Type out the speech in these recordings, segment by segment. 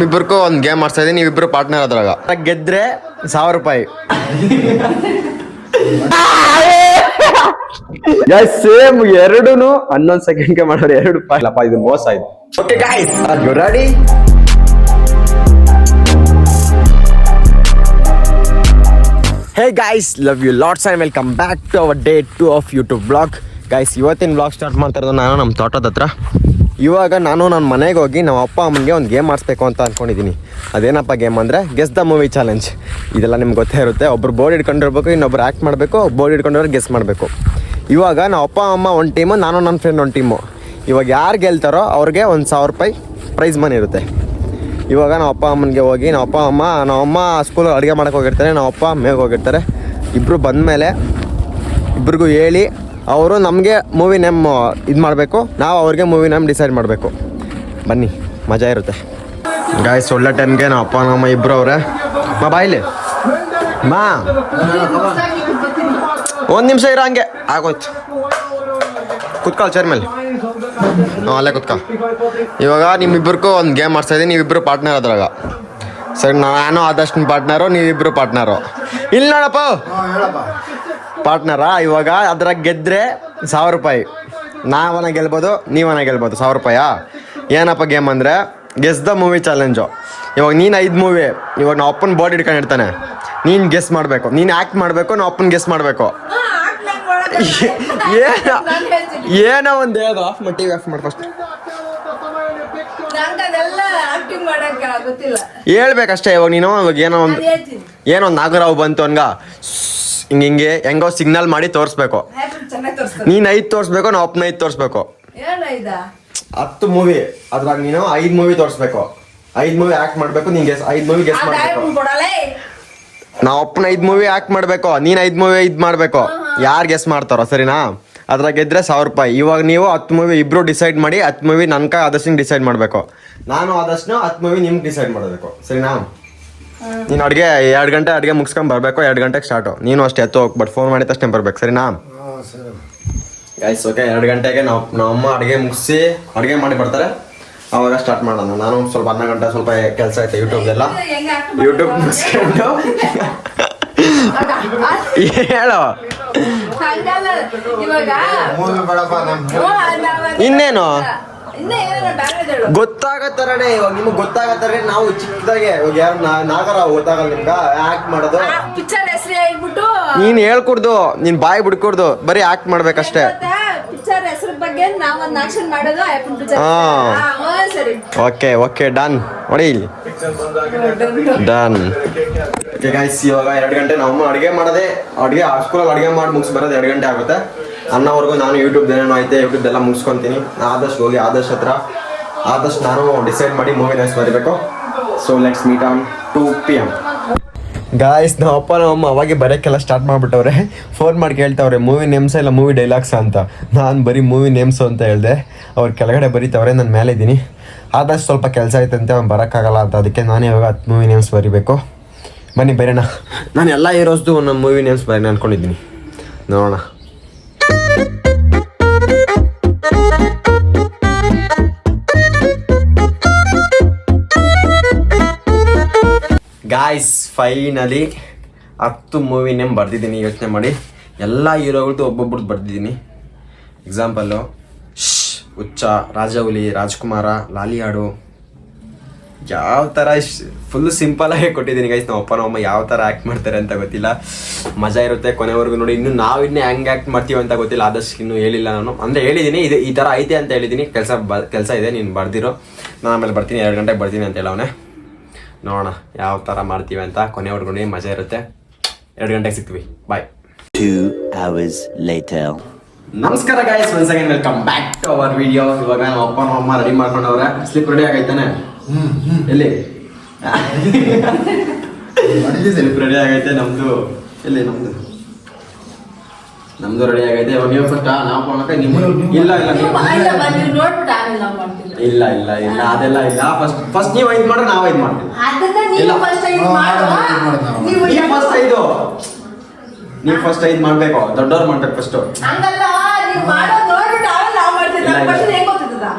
ಇಬ್ಬರಿಗೂ ಒಂದು ಗೇಮ್ ಆಡ್ತಾ ಇದೀನಿ, ನೀವಿಬ್ರು ಪಾರ್ಟ್ನರ್ ಅದ್ರಾಗ. ಗೆದ್ರೆ 1000 ರೂಪಾಯಿ. ಸೇಮ್ ಎರಡೂನು 11 ಸೆಕೆಂಡ್ಗೆ ಮಾಡೋರು 2 ರೂಪಾಯಿ. ಇಲ್ಲಪ್ಪ, ಇದು ಮೋಸ ಇದು. Okay guys, are you ready? Hey guys, love you lots and welcome back to our day 2 of YouTube blog. Guys, ಇವತ್ತಿನ ಬ್ಲಾಗ್ ಸ್ಟಾರ್ಟ್ ಮಾಡ್ತಾ ಇರೋದು ನಾನು ನಮ್ಮ ತೋಟದ ಹತ್ರ. ಇವಾಗ ನಾನು ನನ್ನ ಮನೆಗೆ ಹೋಗಿ ನಮ್ಮ ಅಪ್ಪ ಅಮ್ಮನಿಗೆ ಒಂದು ಗೇಮ್ ಆಡಿಸ್ಬೇಕು ಅಂತ ಅಂದ್ಕೊಂಡಿದ್ದೀನಿ. ಅದೇನಪ್ಪ ಗೇಮ್ ಅಂದರೆ ಗೆಸ್ ದ ಮೂವಿ ಚಾಲೆಂಜ್. ಇದೆಲ್ಲ ನಿಮ್ಗೆ ಗೊತ್ತೇ ಇರುತ್ತೆ. ಒಬ್ರು ಬೋರ್ಡ್ ಹಿಡ್ಕೊಂಡಿರ್ಬೇಕು, ಇನ್ನೊಬ್ರು ಆ್ಯಕ್ಟ್ ಮಾಡಬೇಕು, ಬೋರ್ಡ್ ಹಿಡ್ಕೊಂಡವ್ರು ಗೆಸ್ ಮಾಡಬೇಕು. ಇವಾಗ ನಮ್ಮ ಅಪ್ಪ ಅಮ್ಮ ಒಂದು ಟೀಮು, ನಾನು ನನ್ನ ಫ್ರೆಂಡ್ ಒಂದು ಟೀಮು. ಇವಾಗ ಯಾರು ಗೆಲ್ತಾರೋ ಅವ್ರಿಗೆ 1000 ರೂಪಾಯಿ ಪ್ರೈಸ್ ಮನಿ ಇರುತ್ತೆ. ಇವಾಗ ನಮ್ಮ ಅಪ್ಪ ಅಮ್ಮನಿಗೆ ಹೋಗಿ ನಮ್ಮಮ್ಮ ಸ್ಕೂಲಲ್ಲಿ ಅಡುಗೆ ಮಾಡೋಕ್ಕೆ ಹೋಗಿರ್ತಾರೆ, ನಮ್ಮ ಅಪ್ಪ ಮೇಗೆ ಹೋಗಿರ್ತಾರೆ. ಇಬ್ಬರು ಬಂದಮೇಲೆ ಇಬ್ರಿಗೂ ಹೇಳಿ ಅವರು ನಮಗೆ ಮೂವಿ ನೇಮ್ ಇದು ಮಾಡಬೇಕು, ನಾವು ಅವ್ರಿಗೆ ಮೂವಿ ನೇಮ್ ಡಿಸೈಡ್ ಮಾಡಬೇಕು. ಬನ್ನಿ, ಮಜಾ ಇರುತ್ತೆ. ಗಾಯ್ಸ್, ಒಳ್ಳೆ ಟೈಮ್ಗೆ ನಮ್ಮ ಅಪ್ಪ ನಮ್ಮ ಇಬ್ಬರು ಅವರೇ. ಬಾಯಿಲಿ ಮಾ, ಒಂದು ನಿಮಿಷ ಇರೋ, ಹಂಗೆ ಆಗೋಯ್ತು. ಕುತ್ಕೊಳ್ಳಿ ಚೇರ್ ಮೇಲೆ. ಅಲ್ಲೇ ಕುತ್ಕೊ. ಇವಾಗ ನಿಮ್ಮಿಬ್ಬರಿಗೂ ಒಂದು ಗೇಮ್ ಆಡ್ತಾ ಇದ್ದೀನಿ, ನೀವಿಬ್ಬರು ಪಾರ್ಟ್ನರ್ ಅದ್ರಾಗ. ಸರಿ, ನಾನು ಆದಷ್ಟು ಪಾರ್ಟ್ನರು, ನೀವಿಬ್ಬರು ಪಾರ್ಟ್ನರು. ಇಲ್ಲಿ ನೋಡಪ್ಪ, ಪಾರ್ಟ್ನರಾ. ಇವಾಗ ಅದ್ರಾಗ ಗೆದ್ರೆ 1000 ರೂಪಾಯಿ. ನಾವನ ಗೆಲ್ಬೋದು, ನೀವನ ಗೆಲ್ಬೋದು. 1000 ರೂಪಾಯಾ? ಏನಪ್ಪ ಗೇಮ್ ಅಂದರೆ ಗೆಸ್ ದ ಮೂವಿ ಚಾಲೆಂಜು. ಇವಾಗ ನೀನು 5 ಮೂವಿ, ಇವಾಗ ನಾವು ಅಪ್ಪನ ಬೋರ್ಡ್ ಹಿಡ್ಕೊಂಡಿರ್ತಾನೆ, ನೀನು ಗೆಸ್ ಮಾಡಬೇಕು. ನೀನು ಆ್ಯಕ್ಟ್ ಮಾಡಬೇಕು, ನಾವು ಅಪ್ಪನ ಗೆಸ್ ಮಾಡಬೇಕು. ಏನೋ ಒಂದು ಹೇಳೋದು. ಆಫ್ ಮಾಡಿ, ಟಿವಿ ಆಫ್ ಮಾಡಿ ಫಸ್ಟ್. ಹೇಳ್ಬೇಕಷ್ಟೇ. ಇವಾಗ ನೀನು ಇವಾಗ ಏನೋ ಒಂದು ನಾಗರಾವ್ ಬಂತು ಹಂಗ ಹಿಂಗೆ ಹೆಂಗೋ ಸಿಗ್ನಲ್ ಮಾಡಿ ತೋರಿಸ್ಬೇಕು. ನೀನು 5 ತೋರಿಸ್ಬೇಕು, ನಾವು ಅಪ್ಪನ 5 ತೋರಿಸ್ಬೇಕು. 10 ಮೂವಿ, ಅದ್ರಾಗ ನೀನು 5 ಮೂವಿ ತೋರಿಸ್ಬೇಕು. 5 ಮೂವಿ ಆ್ಯಕ್ಟ್ ಮಾಡಬೇಕು, ನೀನು 5 ಮೂವಿ ಗೆಸ್ ಮಾಡಬೇಕು. ನಾವು ಅಪ್ಪನ 5 ಮೂವಿ ಆ್ಯಕ್ಟ್ ಮಾಡಬೇಕು, ನೀನು 5 ಮೂವಿ ಇದು ಮಾಡಬೇಕು. ಯಾರು ಗೆಸ್ ಮಾಡ್ತಾರೋ, ಸರಿನಾ? ಅದ್ರಾಗ ಗೆದ್ರೆ 1000 ರೂಪಾಯಿ. ಇವಾಗ ನೀವು 10 ಮೂವಿ ಇಬ್ರು ಡಿಸೈಡ್ ಮಾಡಿ, 10 ಮೂವಿ ನನ್ಕ ಆದಷ್ಟು ಡಿಸೈಡ್ ಮಾಡಬೇಕು. ನಾನು ಆದಷ್ಟು 10 ಮೂವಿ ನಿಮ್ಗೆ ಡಿಸೈಡ್ ಮಾಡಬೇಕು, ಸರಿನಾ? ನೀನು ಅಡುಗೆ 2 ಗಂಟೆ ಅಡುಗೆ ಮುಗಿಸ್ಕೊಂಡು ಬರಬೇಕು. 2 ಗಂಟೆಗೆ ಸ್ಟಾರ್ಟು. ನೀನು ಅಷ್ಟೇ ಎತ್ತು ಹೋಗ್ಬಿಟ್ಟು ಫೋನ್ ಮಾಡಿದ ತಕ್ಷಣ ಬರ್ಬೇಕು, ಸರಿನಾ? Guys, okay. 2 ಗಂಟೆಗೆ ನಮ್ಮಮ್ಮ ಅಡುಗೆ ಮುಗಿಸಿ ಅಡುಗೆ ಮಾಡಿ ಬರ್ತಾರೆ, ಅವಾಗ ಸ್ಟಾರ್ಟ್ ಮಾಡೋಣ. ನಾನು ಸ್ವಲ್ಪ 1 ಗಂಟೆ ಸ್ವಲ್ಪ ಕೆಲಸ ಐತೆ ಯೂಟ್ಯೂಬ್ದೆಲ್ಲ. ಯೂಟ್ಯೂಬ್ ಮುಗಿಸ್ಕೊಂಡು ಹೇಳೋ ಇನ್ನೇನು ಗೊತ್ತಾಗತ್ತಾರೇ. ಇವಾಗ ನಿಮ್ಗೆ ಗೊತ್ತಾಗತ್ತಾರೆ. ನಾವು ಚಿಕ್ಕದಾಗೆ ಇವಾಗ ಯಾರು ನಾಗರ ಗೊತ್ತಾಗಲ್ಲ ನಿಮ್ಗ ಆಕ್ಟ್ ಮಾಡೋದು. ನೀನ್ ಹೇಳ್ಕೊಡ್ದು, ನೀನ್ ಬಾಯಿ ಬಿಡ್ಕೊಡ್ದು, ಬರೀ ಆಕ್ಟ್ ಮಾಡ್ಬೇಕಷ್ಟೇ. Okay okay, done. ನೋಡಿ ಇಲ್ಲಿ ಡನ್. ಓಕೆ ಗೈಸ್, ಇವಾಗ 2 ಗಂಟೆ ನಾವು ಅಡುಗೆ ಮಾಡೋದೇ, ಅಡುಗೆ ಸ್ಕೂಲಲ್ಲಿ ಅಡುಗೆ ಮಾಡಿ ಮುಗಿಸಿ ಬರೋದು 2 ಗಂಟೆ ಆಗುತ್ತೆ. ಅನ್ನೋವರೆಗೂ ನಾನು ಯೂಟ್ಯೂಬ್ ಏನೇನೋ ಐತೆ ಯೂಟ್ಯೂಬ್ದೆಲ್ಲ ಮುಗಿಸ್ಕೊತೀನಿ. ಆದಷ್ಟು ಹೋಗಿ ಆದಷ್ಟು ಹತ್ರ ಆದಷ್ಟು ನಾನು ಡಿಸೈಡ್ ಮಾಡಿ ಮೂವಿ ನೇಮ್ಸ್ ಬರೀಬೇಕು. So let's meet on 2 PM. Guys, ನಮ್ಮ ಅಪ್ಪ ನಮ್ಮಮ್ಮ ಅವಾಗೆ ಬರೋಕ್ಕೆಲ್ಲ ಸ್ಟಾರ್ಟ್ ಮಾಡಿಬಿಟ್ಟವ್ರೆ. ಫೋನ್ ಮಾಡಿ ಕೇಳ್ತಾವ್ರೆ ಮೂವಿ ನೇಮ್ಸ ಇಲ್ಲ ಮೂವಿ ಡೈಲಾಗ್ಸ ಅಂತ. ನಾನು ಬರೀ ಮೂವಿ ನೇಮ್ಸು ಅಂತ ಹೇಳಿದೆ. ಅವ್ರು ಕೆಳಗಡೆ ಬರೀತವ್ರೆ, ನಾನು ಮೇಲೆ ಇದ್ದೀನಿ. ಆದಷ್ಟು ಸ್ವಲ್ಪ ಕೆಲಸ ಐತಂತೆ, ಅವ್ನು ಬರೋಕ್ಕಾಗಲ್ಲ ಅಂತ. ಅದಕ್ಕೆ ನಾನೇ ಇವಾಗ 10 ಮೂವಿ ನೇಮ್ಸ್ ಬರೀಬೇಕು. ಬನ್ನಿ ಬರೋಣ. ನಾನು ಎಲ್ಲ ಹೀರೋಸ್ದು ಒಂದೊಂದು ಮೂವಿ ನೇಮ್ಸ್ ಬರೋಣ ಅಂದ್ಕೊಂಡಿದ್ದೀನಿ. ನೋಡೋಣ. ಗಾಯ್ಸ್, ಫೈನಲಿ 10 ಮೂವಿ ನೇಮ್ ಬರ್ದಿದ್ದೀನಿ. ಯೋಚನೆ ಮಾಡಿ, ಎಲ್ಲ ಹೀರೋಗಳ್ದು ಒಬ್ಬೊಬ್ರದ್ದು ಬರ್ದಿದ್ದೀನಿ. ಎಕ್ಸಾಂಪಲ್ಲು ಹುಚ್ಚ, ರಾಜಹುಲಿ, ರಾಜ್ಕುಮಾರ, ಲಾಲಿಹಾಡು. ಯಾವ ಥರ ಫುಲ್ಲು ಸಿಂಪಲಾಗಿ ಕೊಟ್ಟಿದ್ದೀನಿ ಗೈಸ್. ನಮ್ಮ ಅಪ್ಪ ನಮ್ಮಮ್ಮ ಯಾವ ಥರ ಆ್ಯಕ್ಟ್ ಮಾಡ್ತಾರೆ ಅಂತ ಗೊತ್ತಿಲ್ಲ. ಮಜಾ ಇರುತ್ತೆ ಕೊನೆವರೆಗೂ ನೋಡಿ. ಇನ್ನು ನಾವು ಇನ್ನೇ ಹೆಂಗೆ ಆ್ಯಕ್ಟ್ ಮಾಡ್ತೀವಿ ಅಂತ ಗೊತ್ತಿಲ್ಲ. ಆದಷ್ಟು ಇನ್ನೂ ಹೇಳಿಲ್ಲ ನಾನು. ಅಂದರೆ ಹೇಳಿದ್ದೀನಿ, ಇದು ಈ ಥರ ಐತೆ ಅಂತ ಹೇಳಿದ್ದೀನಿ. ಕೆಲಸ ಇದೆ, ನೀನು ಬರ್ದಿರೋ. ನಾನು ಆಮೇಲೆ ಬರ್ತೀನಿ, 2 ಗಂಟೆಗೆ ಬರ್ತೀನಿ ಅಂತ ಹೇಳವನೇ. ನೋಡೋಣ ಯಾವ ಥರ ಮಾಡ್ತೀವಿ ಅಂತ. ಕೊನೆವರೆಗೂ ಮಜಾ ಇರುತ್ತೆ. 2 ಗಂಟೆಗೆ ಸಿಗ್ತೀವಿ. ಬಾಯ್. 2 hours later. ನಮಸ್ಕಾರ guys, once again welcome back to our video. ಇವಾಗ ನಮ್ಮ ಅಪ್ಪ ನಮ್ಮ ರೆಡಿ ಮಾಡ್ಕೊಂಡವ್ರೆ. ಸ್ಲಿಪ್ ರೆಡಿ ಆಗೈತಾನೆ? ಎಲ್ಲಿ ಸ್ಲಿಪ್ ರೆಡಿ ಆಗೈತೆ ನಮ್ದು. ಎಲ್ಲಿ ನಮ್ದು ರೆಡಿ ಆಗೈತೆ. ಇವಾಗ ನೀವು ಫಸ್ಟ್ ನಾವು ಕೊಡೋಕೆ ನೀವು ಇಲ್ಲ ಅದೆಲ್ಲ ಇಲ್ಲ. ಫಸ್ಟ್ ನೀವು 5 ಮಾಡ್ರೆ ನಾವು 5 ಮಾಡ್ತೀವಿ. ನೀವು ಫಸ್ಟ್ 5 ಮಾಡ್ಬೇಕು. ದೊಡ್ಡವ್ರು ಮಾಡ್ಬೇಕು ಫಸ್ಟ್.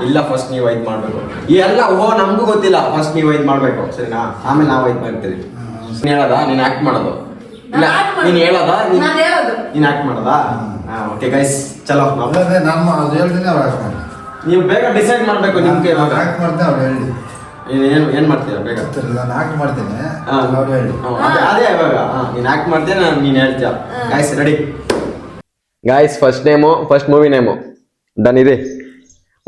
ಇಲ್ಲ ಫಸ್ಟ್ ನೀವು ಐದ್ ಮಾಡ್ಬೇಕು ಈ ಎಲ್ಲ ನಮಗೂ ಗೊತ್ತಿಲ್ಲ ಫಸ್ಟ್ ನೀವು ಐದ್ ಮಾಡ್ಬೇಕು ಸರಿನಾ ಆಮೇಲೆ ನಾವು ಐದ್ ಮಾಡ್ತೀವಿ ನೀನ್ ಹೇಳದ ನೀನ್ ಆಕ್ಟ್ ಮಾಡೋದು ಇಲ್ಲ ನೀನ್ ಹೇಳದ ನೀನ್ ಆಕ್ಟ್ ಮಾಡೋದಾ ಓಕೆ ಗೈಸ್ ಚಲೋ ನಾನು ಅದು ಹೇಳ್ತೀನಿ ಅವ್ರು ಆಕ್ಟ್ ಮಾಡಿ ನೀವು ಬೇಗ ಡಿಸೈಡ್ ಮಾಡ್ಬೇಕು ನಿಮ್ಗೆ ಆಕ್ಟ್ ಮಾಡ್ತೀನಿ ಅವ್ರು ಹೇಳಿ ಏನ್ ಮಾಡ್ತೀರಾ ಬೇಗ ನಾನು ಆಕ್ಟ್ ಮಾಡ್ತೀನಿ ಹಾ. ಅವ್ರು ಹೇಳಿ ಅದೇ ಇವಾಗ ನೀನ್ ಆಕ್ಟ್ ಮಾಡ್ತೀಯ ನೀನ್ ಹೇಳ್ತೀಯ guys ready guys first movie name done ಇದೆ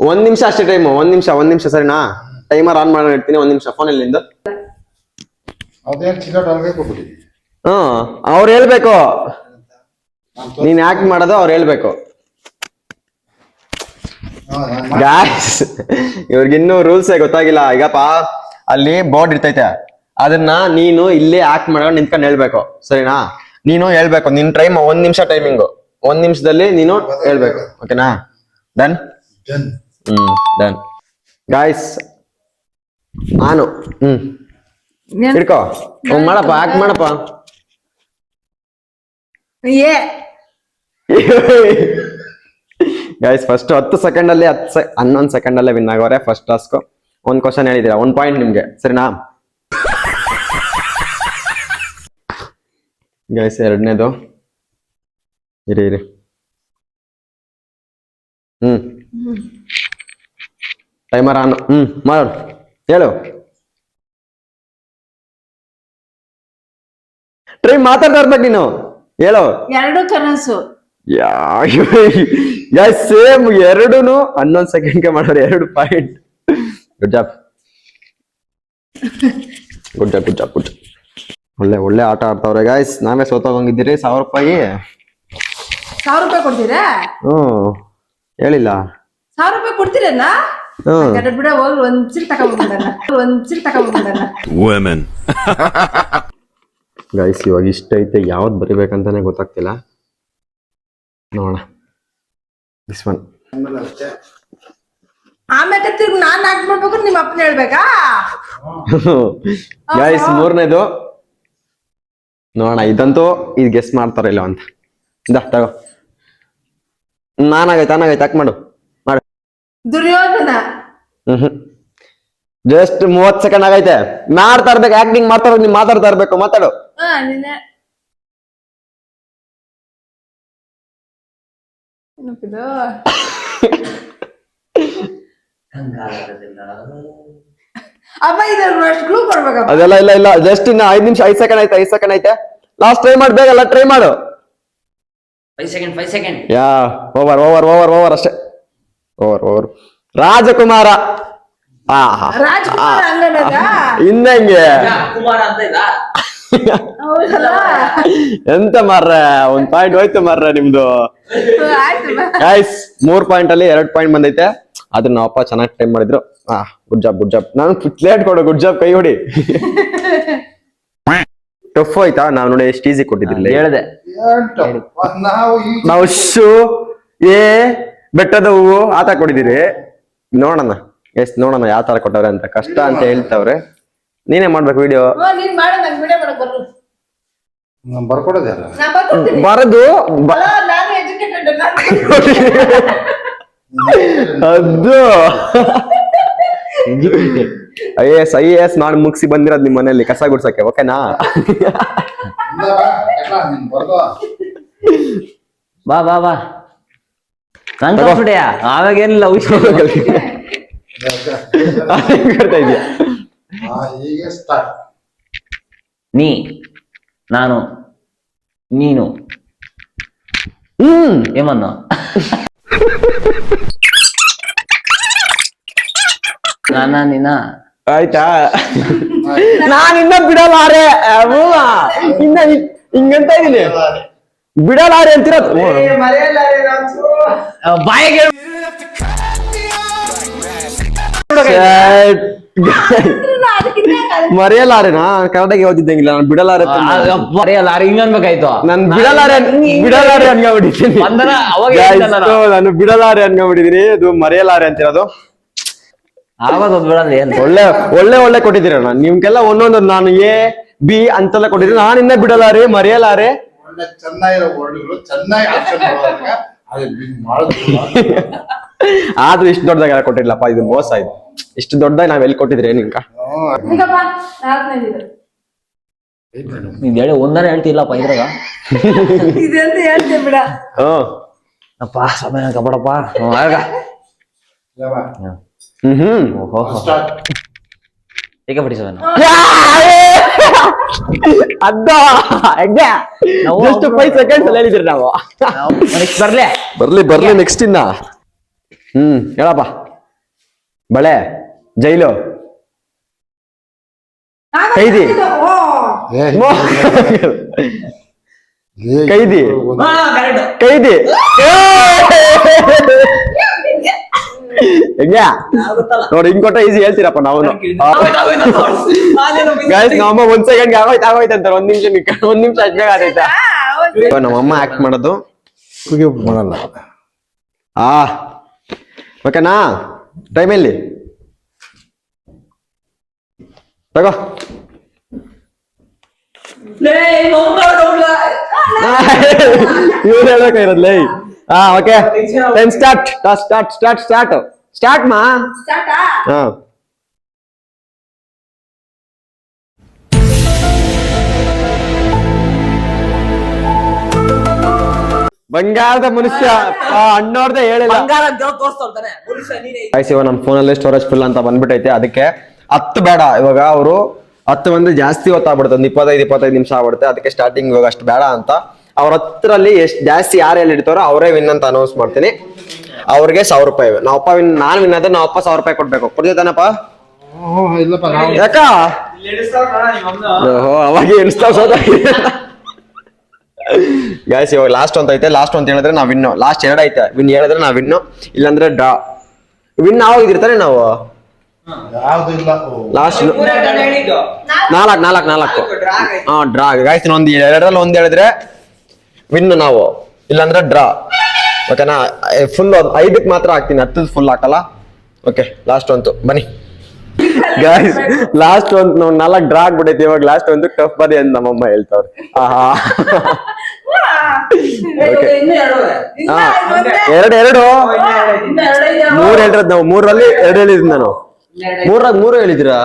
1 ನಿಮಿಷ ಅಷ್ಟೇ ಟೈಮು 1 ನಿಮಿಷ ಸರಿನಾ ಟೈಮರ್ ಆನ್ ಮಾಡಿ ಇಡ್ತೀನಿ 1 ನಿಮಿಷ ಫೋನ್ ಎಲ್ಲಿಂದ ಅದೇನು ಚಿಕಟ್ ಅಲ್ಗೆ ಕೊಟ್ಬಿಡಿ ಅವ್ರು ಹೇಳ್ಬೇಕು ನೀನ್ ಆಕ್ಟ್ ಮಾಡೋದು ಅವ್ರು ಹೇಳ್ಬೇಕು ಗಾಯ್ಸ್ ಇವ್ರಿಗಿನ್ನೂ ರೂಲ್ಸೇ ಗೊತ್ತಾಗಿಲ್ಲ ಈಗಪ್ಪ ಅಲ್ಲಿ ಬೋರ್ಡ್ ಇರ್ತೈತೆ ಅದನ್ನ ನೀನು ಇಲ್ಲಿ ಆಕ್ಟ್ ಮಾಡ್ಕೊಂಡು ನಿಂತ್ಕೊಂಡು ಹೇಳ್ಬೇಕು ಸರಿನಾ ನೀನು ಹೇಳ್ಬೇಕು ನಿನ್ ಟೈಮ್ 1 ನಿಮಿಷ ಟೈಮಿಂಗು 1 ನಿಮಿಷದಲ್ಲಿ ನೀನು ಹೇಳ್ಬೇಕು ಓಕೆನಾ ಡನ್ ಡನ್ ಗಾಯ್ಸ್ ನಾನು ಹಿಡ್ಕೋ ಮಾಡಪ್ಪ ಆಕ್ಟ್ ಮಾಡಪ್ಪ ಗೈಸ್ ಫಸ್ಟ್ 10 ಸೆಕೆಂಡ್ ಅಲ್ಲಿ 11 ಸೆಕೆಂಡ್ ಅಲ್ಲೇ ವಿನ್ ಆಗೋರೆ ಫಸ್ಟ್ ಟಾಸ್ಕ್ ಒಂದ್ ಕ್ವಶನ್ ಹೇಳಿದೀರಾ 1 ಪಾಯಿಂಟ್ ನಿಮ್ಗೆ ಸರಿನಾ ಗೈಸ್ ಎರಡನೇದು ಇರಿ ಟೈಮರ್ ಆನ್ ಮಾಡು ಹೇಳು ಟ್ರೈ ಮಾತಾಡ್ತಾ ಇರ್ಬೇಕು ನೀನು ಹೇಳು ಎರಡು ಕನಸು ಗೈಸ್ ಸೇಮ್ ಎರಡೂನು 11 ಸೆಕೆಂಡ್ಗೆ ಮಾಡೋರು 2 ಪಾಯಿಂಟ್ ಗುಡ್ ಜಾಬ್ ಒಳ್ಳೆ ಆಟ ಆಡ್ತಾವ್ರೆ ಗಾಯ್ಸ್ ನಾವೇ ಸೋತೋಗಂಗಿದ್ದೀರಿ 1000 ರೂಪಾಯಿ 1000 ರೂಪಾಯಿ ಕೊಡ್ತೀರಾ ಹೇಳಿಲ್ಲ 1000 ರೂಪಾಯಿ ಕೊಡ್ತೀರಲ್ಲ ಬಿಡ ಹೋಗಿ ಒಂದ್ಸಿಲ್ ತಗೊಂಡ್ಬಿಡಣ ಗೈಸ್ ಇವಾಗ ಇಷ್ಟ ಐತೆ ಯಾವ್ದು ಬರಿಬೇಕಂತಾನೆ ಗೊತ್ತಾಗ್ತಿಲ್ಲ ನೋಡೋಣ ದಿಸ್ ಒನ್ ಆಮೇಲೆ ತಿರ್ಗಿ ನಾನ್ ಆಕ್ಟ್ ಮಾಡ್ಬೇಕು ನಿಮ್ಮ ಅಪ್ಪನ ಹೇಳ್ಬೇಕಾ ಗೈಸ್ ಮೂರನೇದು ನೋಡೋಣ ಇದಂತೂ ಇದು ಗೆಸ್ ಮಾಡ್ತಾರ ಇಲ್ಲ ಅಂತ ತಗೋ ನಾನಾಗೈತೆ ಆಕ್ ಮಾಡು ದುರ್ಯೋಧನ ಜಸ್ಟ್ 30 ಸೆಕೆಂಡ್ ಆಗೈತೆ ಮಾಡ್ತಾ ಇರ್ಬೇಕು ಆಕ್ಟಿಂಗ್ ಮಾಡ್ತಾ ಇರ್ಬೇಕು ನೀವ್ ಮಾತಾಡ್ತಾ ಇರ್ಬೇಕು ಮಾತಾಡು ಅಪ್ಪ ಇದಷ್ಟು ಕ್ಲೂ ಕೊಡ್ಬೇಕಪ್ಪ ಅದೆಲ್ಲ ಇಲ್ಲ ಜಸ್ಟ್ ಇನ್ನ 5 ನಿಮಿಷ 5 ಸೆಕೆಂಡ್ ಐತೆ ಲಾಸ್ಟ್ ಟ್ರೈ ಮಾಡಿ ಬೇಗಲ್ಲ ಟ್ರೈ ಮಾಡು 5 ಸೆಕೆಂಡ್ ಯಾ ಓವರ್ ಅಷ್ಟೇ ಓವರ್ ರಾಜಕುಮಾರ ರಾಜ್ಕುಮಾರ್ ಹಂಗನದ ಇನ್ನಂಗೆ ಕುಮಾರ ಅಂತ ಇದ ಹೌದಲ್ಲ ಎಂತ ಮಾರ್ರೆ 1 ಪಾಯಿಂಟ್ ಹೋಯ್ತು ಮಾರ್ರೆ ನಿಮ್ದು ಆಯ್ತು ಗೈಸ್ 3 ಪಾಯಿಂಟ್ ಅಲ್ಲಿ 2 ಪಾಯಿಂಟ್ ಬಂದೈತೆ ಅದನ್ನ ಅಪ್ಪ ಚೆನ್ನಾಗಿ ಟೈಮ್ ಮಾಡಿದ್ರು ಗುಡ್ ಜಾಬ್ ನಾನು ಪ್ಲೇಟ್ ಕೊಡು ಗುಡ್ ಜಾಬ್ ಕೈ ಹೊಡಿ ಟಫ್ ಆಯ್ತಾ ನಾವ್ ನೋಡಿ ಎಷ್ಟು ಈಸಿ ಕೊಟ್ಟಿದ್ದಿಲ್ಲ ಹೇಳ್ದೆ ನಾವು ಶೂ ಬೆಟ್ಟದ ಹೂವು ಆತ ಕೊಟ್ಟಿದ್ದೀರಿ ನೋಡೋಣ ನೋಡೋಣ ಯಾವ ತರ ಕೊಟ್ಟವ್ರೆ ಅಂತ ಕಷ್ಟ ಅಂತ ಹೇಳ್ತಾವ್ರೆ ನೀನೇ ಮಾಡ್ಬೇಕು ವಿಡಿಯೋ ನೀನ್ ಮಾಡ ನಂಗೆ ವಿಡಿಯೋ ಮಾಡಕ್ ಬರಲ್ಲ ಬರ್ಕೊಡೋದು ಯಾರು ನಾ ಬರ್ಕೊಡ್ತೀನಿ ಬರದು ನಾನು ಎಜುಕೇಟೆಡ್ ಅದು ಐಎಎಸ್ ಮಾಡಿ ಮುಗಿಸಿ ಬಂದಿರೋದು ನಿಮ್ ಮನೆಯಲ್ಲಿ ಕಸ ಗುಡ್ಸಕ್ಕೆ ಓಕೆನಾ ಬಾ ನಂಗೆ ಕಳ್ಸ್ಬಿಡ್ಯಾ ಆವಾಗ ಏನಿಲ್ಲ ಕೊಡ್ತಾ ಇದೀಯ ಈಗ ಸ್ಟಾರ್ಟ್ ನಾನು ನೀನು ఏమన్నా ನಾನ ನೀನ ಆಯ್ತಾ ನಾನಿನ್ನ ಬಿಡಲಾರೆ ಇನ್ನ ಹಿಂಗಂತ ಇದೀನಿ ಬಿಡಲಾರೆ ಅಂತಿರೋದು ಬಾಯಿಗೆ ಮರೆಯಲಾರೆನಾ ಕರೆಕ್ಟಾಗಿ ಓದಿದ್ದಂಗಿಲ್ಲ ನಾನು ಬಿಡಲಾರೆ ಹಿಂಗ ಅನ್ಬೇಕಾಯ್ತು ನಾನು ಬಿಡಲಾರೆ ಅನ್ಕೊಂಡ್ಬಿಟ್ಟಿದ್ದೀನಿ ನಾನು ಬಿಡಲಾರೆ ಅನ್ಕೊಂಡ್ಬಿಟ್ಟಿದೀನಿ ಅದು ಮರೆಯಲಾರೆ ಅಂತಿರೋದು ಆವಾಗ ಬಿಡಲ್ಲ ಏನ್ ಒಳ್ಳೆ ಕೊಟ್ಟಿದ್ದೀರಣ್ಣ ನಿಮ್ಗೆಲ್ಲ ಒಂದೊಂದು ನಾನು ಎ ಬಿ ಅಂತೆಲ್ಲ ಕೊಟ್ಟಿದ್ದೀನಿ ನಾನಿನ್ನ ಬಿಡಲಾರೆ ಮರೆಯಲಾರೆ ಒಳ್ಳೆ ಚೆನ್ನಾಗಿರೋ ವರ್ಡ್ಗಳು ಚೆನ್ನಾಗಿ ಆಪ್ಷನ್ ಮಾಡುವಾಗ ಅದು ಮಾಡೋದು ಆದ್ರೂ ಇಷ್ಟು ದೊಡ್ಡದಾಗಿ ಯಾರು ಕೊಟ್ಟಿರ್ಲಪ್ಪ, ಇದು ಮೋಸ ಇದು. ಇಷ್ಟು ದೊಡ್ಡದಾಗಿ ನಾವ್ ಎಲ್ಲಿ ಕೊಟ್ಟಿದ್ರೆ ನಿಂಕ? ನಿಗಪ್ಪ, ನಾಲ್ಕನೇದಿದೆ. ನೀನ್ ಹೇಳಿ ಒಂದನೇ ಹೇಳ್ತಿಲ್ಲಪ್ಪ ಇದ್ರಾಗ. ಇದೆಂತ ಹೇಳ್ತೀಯ ಬಿಡ. ಹ್ಮ್ ಅಪ್ಪ ಸಮಯ ಕಬಡಪ್ಪ. ಆಗ ಓಹೋ ಈಗ ಬಿಡಿ ಸಮಯ ಅದ ಜಸ್ಟ್ 5 seconds ಅಲ್ಲಿ ಹೇಳಿದ್ರಿ ನಾವು. ಬರ್ಲೆ ಬರ್ಲಿ ನೆಕ್ಸ್ಟ್ ಇನ್ನ. ಹೇಳಪ್ಪ. ಬಳೆ, ಜೈಲು, ಕೈದಿ, ಕೈದಿ, ಕೈದಿ. ಹೆಂಗ ನೋಡಿ ಹಿಂಗ್ ಕೊಟ್ಟ ಈಸಿ ಹೇಳ್ತೀರಪ್ಪ ನಾವು. ಗೈಸ್ ನಮ್ಮಮ್ಮ 1 second ಆಗೋಯ್ತು ಅಂತಾರೆ. 1 ನಿಮಿಷ ಅಷ್ಟು ಬೇಗ ಆದೈತಾ? ನಮ್ಮಮ್ಮ ಆಕ್ಟ್ ಮಾಡೋದು ಮಾಡಲ್ಲ. ಓಕೆನಾ? ಟೈಮ್ ಎಲ್ಲಿ ತಗೋ. ಇವ್ರು ಹೇಳ್ಬೇಕಾಗಿರೋದ್ಲೇ. ಓಕೆ, ಟೈಮ್ ಸ್ಟಾರ್ಟ್ ಮಾ. ಸ್ಟಾರ್ಟಾ? ಹಾ, ಬಂಗಾರದ ಮನುಷ್ಯ ಅಣ್ಣವ್ರದೇ ಹೇಳಿಲ್ಲ. ಆಯ್ತು, ಇವಾಗ ನನ್ನ ಫೋನಲ್ಲಿ ಸ್ಟೋರೇಜ್ ಫುಲ್ ಅಂತ ಬಂದ್ಬಿಟ್ಟೈತೆ. ಅದಕ್ಕೆ 10 ಬೇಡ ಇವಾಗ. ಅವರು 10 ಬಂದ್ರೆ ಜಾಸ್ತಿ ಹೊತ್ತಾಗ್ಬಿಡುತ್ತೆ, ಒಂದು 25 ನಿಮಿಷ ಆಗ್ಬಿಡುತ್ತೆ. ಅದಕ್ಕೆ ಸ್ಟಾರ್ಟಿಂಗ್ ಇವಾಗ ಅಷ್ಟು ಬೇಡ ಅಂತ ಅವ್ರ 10ರಲ್ಲಿ ಎಷ್ಟು ಜಾಸ್ತಿ ಯಾರು ಎಲ್ಲಿ ಹಿಡಿತಾರೋ ಅವರೇ ವಿನ್ ಅಂತ ಅನೌನ್ಸ್ ಮಾಡ್ತೀನಿ. ಅವ್ರಿಗೆ 1000 ರೂಪಾಯಿ. ನಾವಪ್ಪ ನಾನು ವಿನ್ ಆದ್ರೆ ನಾವಪ್ಪ 1000 ರೂಪಾಯಿ ಕೊಡ್ಬೇಕು. ಕೊಡ್ತೇನಪ್ಪ? ಇಲ್ಲಪ್ಪ ಯಾಕ? ಓಹೋ, ಅವಾಗ ಎಣಿಸ್ತಾವ ಸೋದ. ಗಾಯ್ಸ್ ಇವಾಗ ಲಾಸ್ಟ್ ಅಂತ ಐತೆ. ಲಾಸ್ಟ್ ಅಂತ ಹೇಳಿದ್ರೆ ನಾವ್ ವಿನ್ನು. ಲಾಸ್ಟ್ 2 ಐತೆ. ವಿನ್ ಹೇಳಿದ್ರೆ ನಾವ್ ವಿನ್ನು, ಇಲ್ಲಾಂದ್ರೆ ಡ್ರಾ. ವಿನ್ ಆಗೋಗಿರ್ತಾರೆ ನಾವು. ಯಾವ್ದು ಇಲ್ಲ. ಲಾಸ್ಟ್ 4 ಹಾ, ಡ್ರಾ. ಗಾಯ್ಸ್ ಒಂದು 2ರಲ್ಲಿ 1 ಹೇಳಿದ್ರೆ ವಿನ್ ನಾವು, ಇಲ್ಲಾಂದ್ರೆ ಡ್ರಾ. ಓಕೆನಾ? ಫುಲ್ 5ಕ್ಕೆ ಮಾತ್ರ ಹಾಕ್ತೀನಿ, 10 ಫುಲ್ ಹಾಕಲ್ಲ. ಓಕೆ, ಲಾಸ್ಟ್ ಅಂತೂ ಬನ್ನಿ ಗಾಯ್ಸ್. ಲಾಸ್ಟ್ ಒಂದು 4 ಡ್ರಾ ಆಗ್ಬಿಟ್ಟೈತಿ. ಇವಾಗ ಲಾಸ್ಟ್ ಒಂದು ಟಫ್ ಬದಿ ಅಂತ ನಮ್ಮಮ್ಮ ಹೇಳ್ತಾವ್ರೆ. ಆಹಾ, ಎರಡು 3 ಹೇಳಿರೋದು ನಾವು. 3ರಲ್ಲಿ 2 ಹೇಳಿದ್ ನಾನು. 3 ಹೇಳಿದಿರಾ?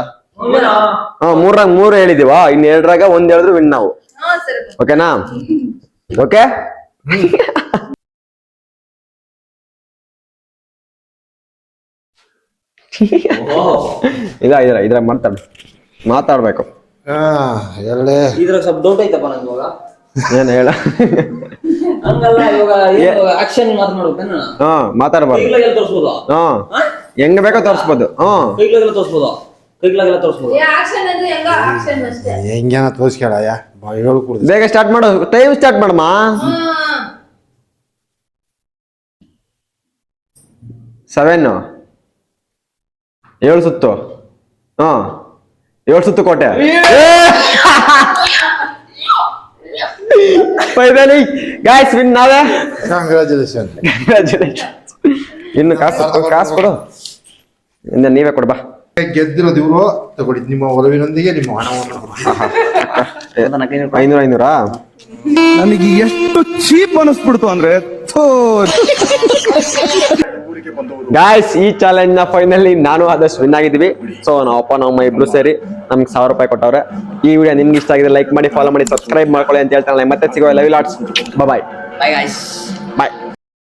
ಹಾ, 3 ಹೇಳಿದೀವ. ಇನ್ನು 2ರಾಗ 1 ಹೇಳಿದ್ರು ವಿನ್ ನಾವು. ಓಕೆನಾ? ಓಕೆ. ಇದ್ರ ಮಾತಾಡ್ಬೇಕು. ಎರಡೇ ಇದ್ರಾಗ ಸ್ವಲ್ಪ ಡೌಟ್ ಐತಪ್ಪ ನಂಗೆ ಇವಾಗ. ಏನ್ ಹೇಳ? ಹಂಗಲ್ಲ, ಇವಾಗ ಆಕ್ಷನ್ ಮಾತಾಡ್ಬೇಕೇನ? ಹಾ, ಮಾತಾಡ್ಬಾರ್ದು. ಕೈಗ್ಲಾಗೆಲ್ಲ ತೋರಿಸ್ಬೋದಾ? ಹೆಂಗ್ ಬೇಕೋ ತೋರಿಸ್ಬೋದು. ಕೈಗ್ಲಾಗೆಲ್ಲ ತೋರಿಸ್ಬೋದಾ? ಕೈಗ್ಲಾಗೆಲ್ಲ ತೋರಿಸ್ಬೋದಾ? ಆಕ್ಷನ್ ಅಂದ್ರೆ ಹೆಂಗ ಆಕ್ಷನ್ ಅಷ್ಟೇ. ಹೆಂಗೇನ ತೋರಿಸ್ಕೊಳಯ್ಯ, ಹೇಳ್ಕೊಡ್ದು. ಬೇಗ ಸ್ಟಾರ್ಟ್ ಮಾಡು. ಟೈಮ್ ಸ್ಟಾರ್ಟ್ ಮಾಡಮ್ಮ. 7 7 ಸುತ್ತು. 7 ಸುತ್ತು ಕೋಟೆ. ಫೈನಲಿ ಗಾಯ್ಸ್ ವಿನ್ ನಾವೇ. ಕಂಗ್ರಾಚುಲೇಷನ್. ಇನ್ನು ಕಾಸು ಕೊಡು. ಇನ್ನು ನೀವೇ ಕೊಡು ಬಾ. ಗೆದ್ದಿರೋದು ಇವರು ತಗೊಳ್ಳಿ. ನಿಮ್ಮ ಒಲವಿನೊಂದಿಗೆ ನಿಮ್ಮ ಹಣವನ್ನು 500 ನನಗೆ ಎಷ್ಟು ಚೀಪ್ ಅನಿಸ್ಬಿಡ್ತು ಅಂದ್ರೆ. ಗಾಯ್ಸ್ ಈ ಚಾಲೆಂಜ್ ನ ಫೈನಲಿ ನಾನು ಆದಷ್ಟು ವಿನ್ ಆಗಿದ್ವಿ. ಸೊ ನಾವಪ್ಪ ನಮ್ಮ ಇಬ್ರು ಸೇರಿ ನಮ್ಗೆ 1000 ರೂಪಾಯಿ ಕೊಟ್ಟವ್ರೆ. ಈ ವಿಡಿಯೋ ನಿಮ್ಗೆ ಇಷ್ಟ ಆಗಿದೆ ಲೈಕ್ ಮಾಡಿ, ಫಾಲೋ ಮಾಡಿ, ಸಬ್ಸ್ಕ್ರೈಬ್ ಮಾಡ್ಕೊಳ್ಳಿ ಅಂತ ಹೇಳ್ತಾನೆ. ಮತ್ತೆ ಸಿಗೋ. Love you lots. Bye Bye guys. Bye.